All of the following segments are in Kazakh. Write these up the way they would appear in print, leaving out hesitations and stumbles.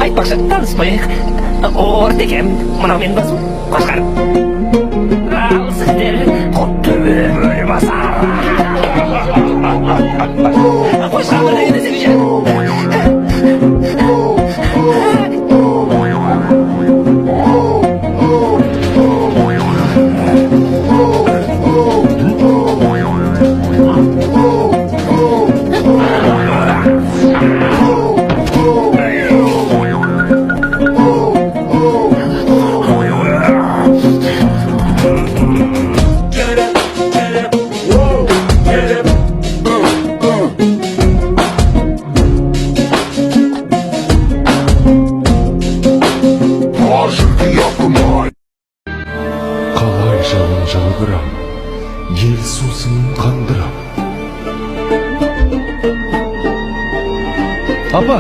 Айтпақшы, таныспайық. Ортекем, мынау мен басым, Қошқар. Ал сіздер, Құттөбе бөлбасар. Қошқар бірдеңе десеңізші. Қалай жалын жалбырам, ел сусынын қандырам. Апа,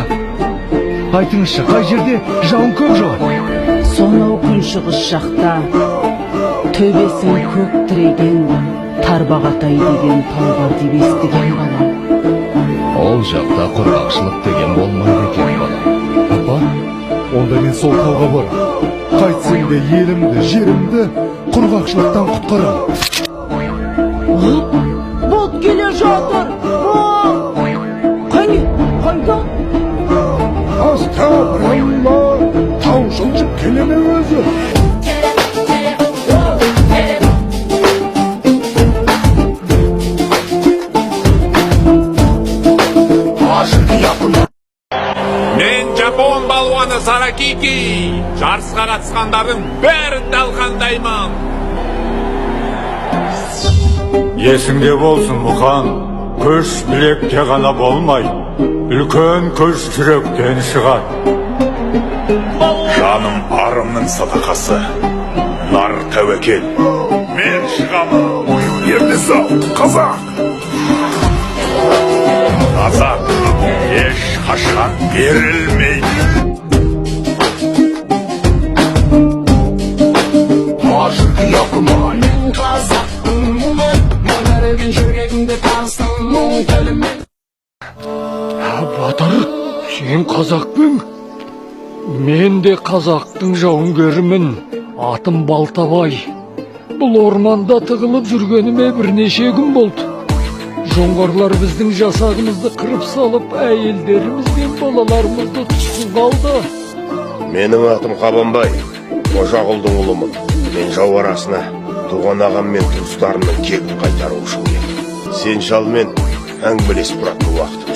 айтыңызшы, қай жерде жауын көп жауады? Сонау күншығыс жақта төбесін көк тіреген Тарбағатай деген тау бар деп естіген балам. Ол жақта құрғақшылық деген болмайды екен балам. Апа, онда мен сол тауға барам. Қайтсем де елімді, жерімді құрғақшылықтан құтқарам. Бұлт келе жатыр. Қане, қайда? Астапыралла, тау жылжып келе ме өзі? Мен Жапон балуаны Саракики, жарысқа қатысқандардың бәрін талқандаймын. Есіңде болсын Мұқан, күш білекте ғана болмай, үлкен күш жүректен шығады. Жаным арымның садақасы, нар тәуекел. Мен шығамын, ерді зал, қазақ. Қазақ еш қашан берілмейді. Ашырды япымай. Батыр, сен қазақпың? Мен де қазақтың жауынгерімін. Атым Балтабай. Бұл орманда тығылып жүргеніме бірнеше күн болды. Жоңғарлар біздің жасағымызды қырып салып, әйелдеріміз бен балаларымызды тұтқынға алды. Менің атым Қабанбай, Қожағұлдың ұлымын. Мен жау арасына туған ағам мен туыстарымның кегін қайтару үшін келдім. Сен шалмен әңгімелесіп тұратын уақыт